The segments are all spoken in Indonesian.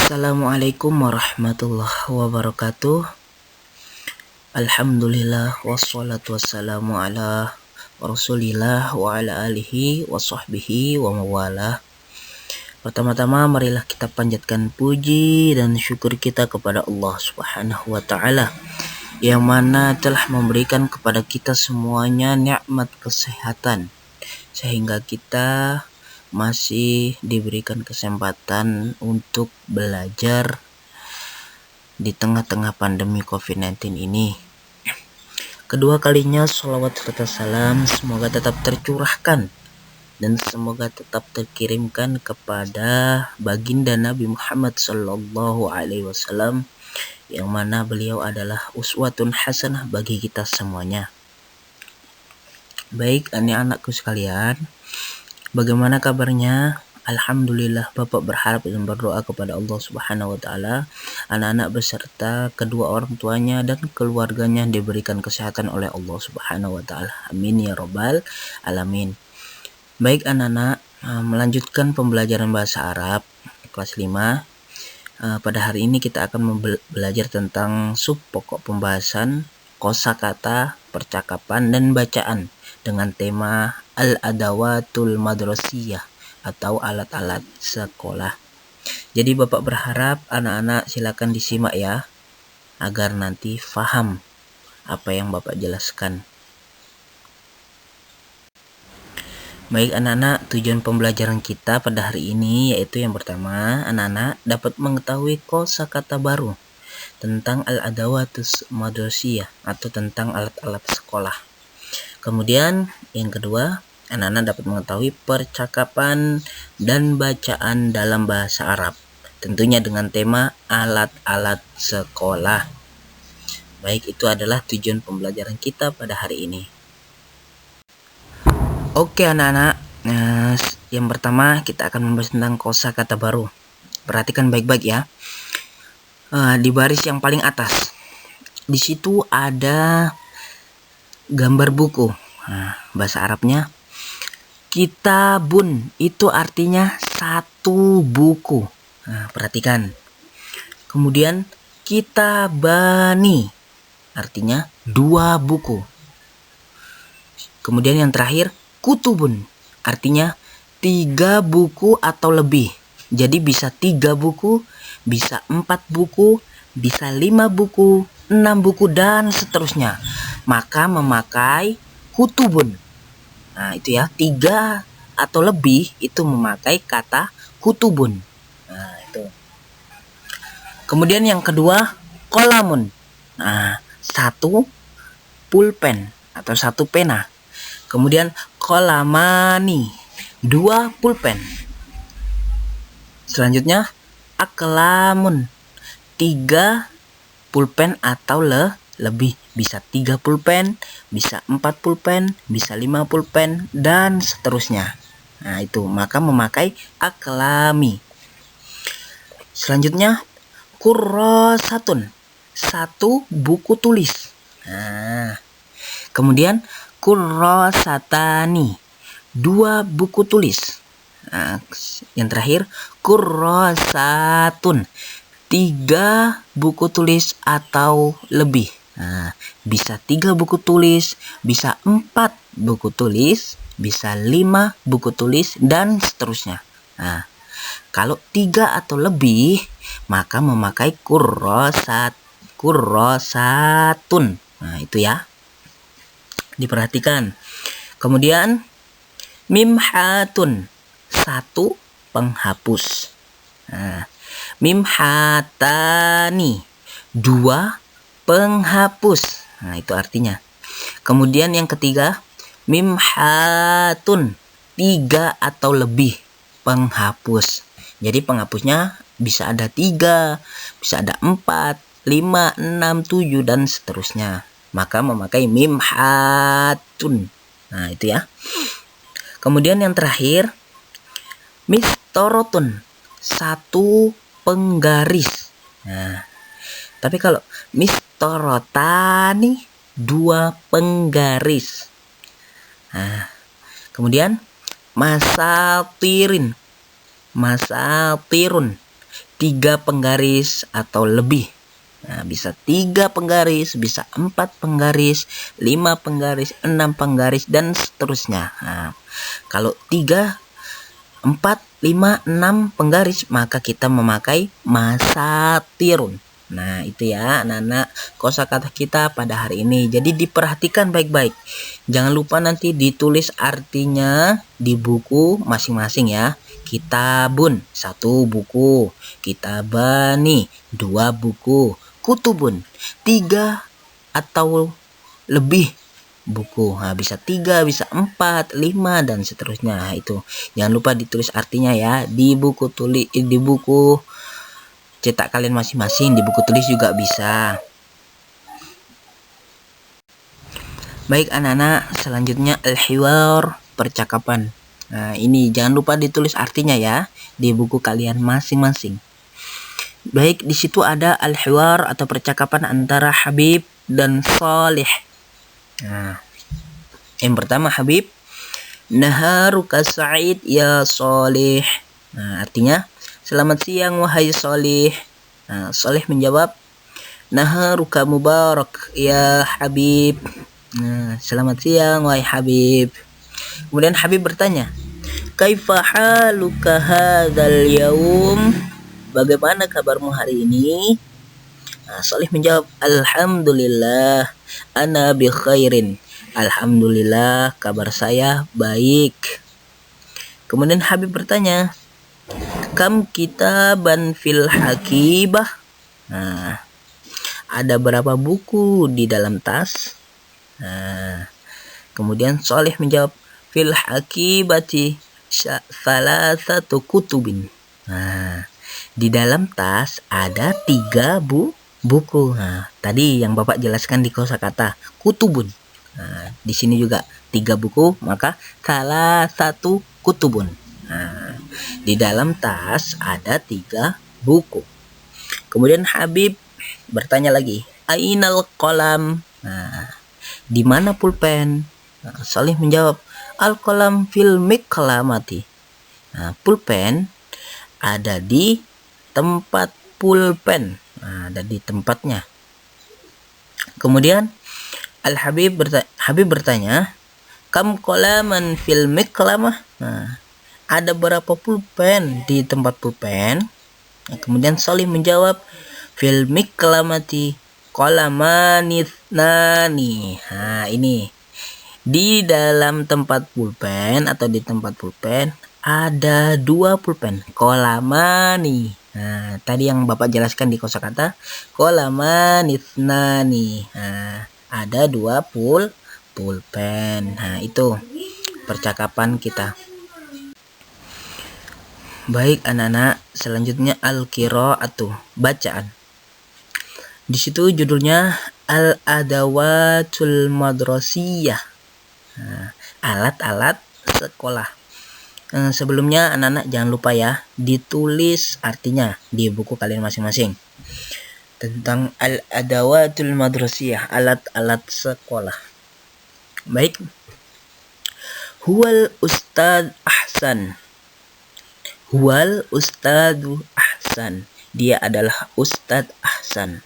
Assalamualaikum warahmatullahi wabarakatuh. Alhamdulillah wassalatu wassalamu ala rasulillah wa ala alihi wa sahbihi wa mawalah. Pertama-tama marilah kita panjatkan puji dan syukur kita kepada Allah Subhanahu wa taala yang mana telah memberikan kepada kita semuanya nikmat kesehatan sehingga kita masih diberikan kesempatan untuk belajar di tengah-tengah pandemi COVID-19 ini. Kedua kalinya sholawat serta salam semoga tetap tercurahkan dan semoga tetap terkirimkan kepada baginda Nabi Muhammad Sallallahu Alaihi Wasallam yang mana beliau adalah uswatun hasanah bagi kita semuanya. Baik anak-anakku sekalian, bagaimana kabarnya? Alhamdulillah, Bapak berharap dan berdoa kepada Allah Subhanahu wa taala anak-anak beserta kedua orang tuanya dan keluarganya diberikan kesehatan oleh Allah Subhanahu wa taala. Amin ya rabbal alamin. Baik anak-anak, melanjutkan pembelajaran bahasa Arab kelas 5. Pada hari ini kita akan belajar tentang sub pokok pembahasan kosakata, percakapan dan bacaan dengan tema al-adawatul madrasiyah atau alat-alat sekolah. Jadi Bapak berharap anak-anak silakan disimak ya agar nanti paham apa yang Bapak jelaskan. Baik anak-anak, tujuan pembelajaran kita pada hari ini yaitu yang pertama, anak-anak dapat mengetahui kosakata baru tentang al-adawatus madrasiyah atau tentang alat-alat sekolah. Kemudian yang kedua, anak-anak dapat mengetahui percakapan dan bacaan dalam bahasa Arab, tentunya dengan tema alat-alat sekolah. Baik, itu adalah tujuan pembelajaran kita pada hari ini. Oke anak-anak, yang pertama kita akan membahas tentang kosakata baru. Perhatikan baik-baik ya. Di baris yang paling atas, di situ ada gambar buku. Bahasa Arabnya kitabun, itu artinya satu buku. Perhatikan. Kemudian kitabani artinya dua buku. Kemudian yang terakhir kutubun artinya 3 buku atau lebih. Jadi bisa 3 buku, bisa 4 buku, bisa 5 buku, 6 buku dan seterusnya. Maka memakai kutubun. Nah itu ya, 3 atau lebih itu memakai kata kutubun. Nah itu. Kemudian yang kedua kolamun. Nah 1 pulpen atau 1 pena. Kemudian kolamani, 2 pulpen. Selanjutnya aklamun, 3 pulpen atau lebih. Bisa 3 pulpen, bisa 4 pulpen, bisa 5 pulpen dan seterusnya. Nah itu, maka memakai aklami. Selanjutnya kurrosatun, 1 buku tulis. Nah, kemudian kurrosatani, 2 buku tulis. Nah, yang terakhir kurrosatun, 3 buku tulis atau lebih. Nah, bisa 3 buku tulis, bisa 4 buku tulis, bisa 5 buku tulis dan seterusnya. Nah, kalau 3 atau lebih maka memakai kurrosatun. Nah, itu ya. Diperhatikan. Kemudian mimhatun, 1 penghapus. Nah, mimhatani, 2 penghapus. Nah itu artinya. Kemudian yang ketiga mimhatun, 3 atau lebih penghapus. Jadi penghapusnya bisa ada 3, bisa ada 4, 5, 6, 7 dan seterusnya. Maka memakai mimhatun. Nah itu ya. Kemudian yang terakhir mistorotun, 1 penggaris. Nah, tapi kalau mistorotani, 2 penggaris. Nah, kemudian masatirun, 3 penggaris atau lebih. Nah, bisa 3 penggaris, bisa 4 penggaris, 5 penggaris, 6 penggaris, dan seterusnya. Nah, kalau 3, 4, 5, 6 penggaris, maka kita memakai masatirun. Nah, itu ya anak-anak kosakata kita pada hari ini. Jadi diperhatikan baik-baik. Jangan lupa nanti ditulis artinya di buku masing-masing ya. Kitabun, 1 buku. Kitabani, 2 buku. Kutubun, 3 atau lebih buku. Nah, bisa 3, bisa 4, 5, dan seterusnya. Nah, itu jangan lupa ditulis artinya ya di buku di buku cetak kalian masing-masing, di buku tulis juga bisa. Baik anak-anak, selanjutnya al-hiwar, percakapan. Nah, ini jangan lupa ditulis artinya ya di buku kalian masing-masing. Baik, di situ ada al-hiwar atau percakapan antara Habib dan Salih. Nah, yang pertama Habib, naharuka sa'id ya Salih. Nah, artinya selamat siang wahai Salih. Nah, Salih menjawab, naharuka mubarak ya Habib. Nah, selamat siang wahai Habib. Kemudian Habib bertanya, kaifa haluka hadzal yaum? Bagaimana kabarmu hari ini? Nah, Salih menjawab, alhamdulillah ana bi khairin. Alhamdulillah kabar saya baik. Kemudian Habib bertanya, kam kitaban fil hakibah? Nah, ada berapa buku di dalam tas? Nah, kemudian Salih menjawab, fil hakibati salasatu kutubin. Nah, di dalam tas ada 3 buku. Nah, tadi yang Bapak jelaskan di kosakata kutubun. Nah, di sini juga 3 buku, maka salah satu kutubun. Nah, di dalam tas ada 3 buku. Kemudian Habib bertanya lagi, ainal qalam? Nah, di mana pulpen? Nah, Salih menjawab, al qalam fil miklamati. Nah, pulpen ada di tempat pulpen. Nah, ada di tempatnya. Kemudian Habib bertanya, kam qalaman fil miklamah? Nah, ada berapa pulpen di tempat pulpen? Nah, kemudian Salih menjawab, fil miklamati qalamanithnani. Nah, ini di dalam tempat pulpen atau di tempat pulpen ada 2 pulpen, kolamani. Nah, tadi yang Bapak jelaskan di kosakata kolamanithnani. Nah, ada 2 pulpen. Nah, itu percakapan kita. Baik anak-anak, selanjutnya al-qiraatu, bacaan. Di situ judulnya al-adawatul madrasiyah. Nah, alat-alat sekolah. Sebelumnya anak-anak jangan lupa ya ditulis artinya di buku kalian masing-masing tentang al-adawatul madrasiyah, alat-alat sekolah. Baik, huwal ustad ahsan. Huwal ustadu ahsan, dia adalah Ustadz Ahsan.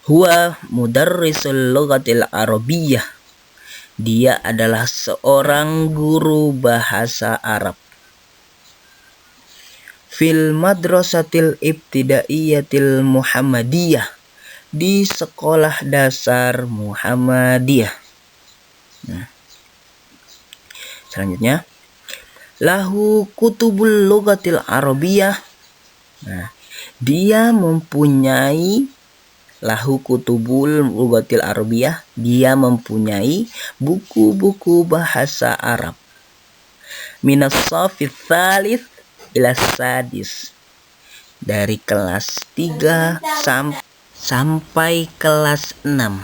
Huwa mudarrisul lughatil arabiyyah, dia adalah seorang guru bahasa Arab. Fil madrasatil ibtidaiyatil muhammadiyah, di sekolah dasar Muhammadiyah. Nah, selanjutnya, lahu kutubul lughatil arabiyyah. Nah, dia mempunyai lahu kutubul lughatil arabiyyah, dia mempunyai buku-buku bahasa Arab. Minas shafis tsalits ila sadis, dari kelas 3 sampai kelas 6.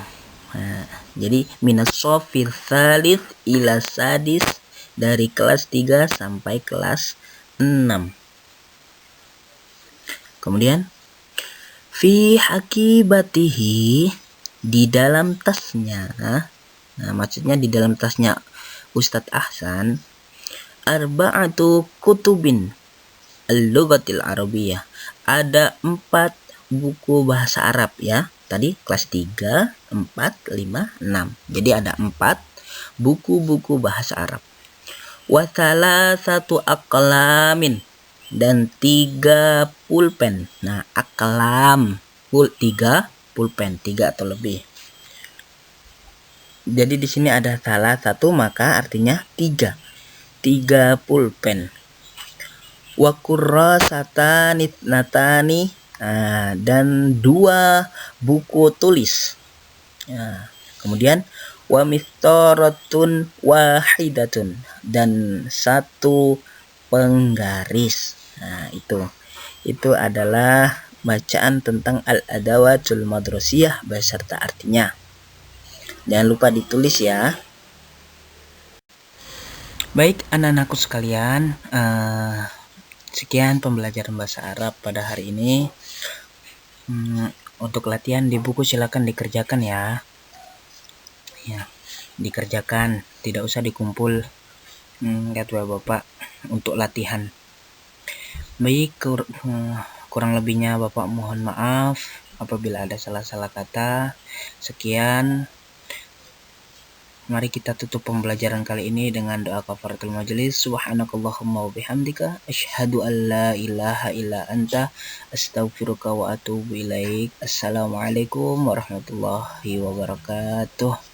Nah, jadi minas shafis tsalits ila sadis, dari kelas 3 sampai kelas 6. Kemudian fi hakibatihi, di dalam tasnya. Nah, maksudnya di dalam tasnya Ustadz Ahsan, arba'atu kutubin, Al-Lughatil Arabiyyah. Ada 4 buku bahasa Arab ya. Tadi kelas 3, 4, 5, 6. Jadi ada 4 buku-buku bahasa Arab. Wa satu aqlamin, dan 3 pulpen. Nah, aqlam 3, pulpen 3 atau lebih. Jadi di sini ada salah satu, maka artinya 3 pulpen. Wa kurrasatani natani, dan 2 buku tulis. Kemudian wa mistoratun wahidatun, dan 1 penggaris. Nah, itu adalah bacaan tentang al-adawatul madrasiyah beserta artinya. Jangan lupa ditulis ya. Baik anak-anakku sekalian, sekian pembelajaran bahasa Arab pada hari ini. Untuk latihan di buku silakan dikerjakan ya. Dikerjakan, tidak usah dikumpul jadwal Bapak untuk latihan. Baik, kurang lebihnya Bapak mohon maaf apabila ada salah-salah kata. Sekian. Mari kita tutup pembelajaran kali ini dengan doa kafaratul majelis. Subhanakallahumma wa bihamdika asyhadu an la ilaha illa anta astaghfiruka wa atubu ilaik. Assalamualaikum warahmatullahi wabarakatuh.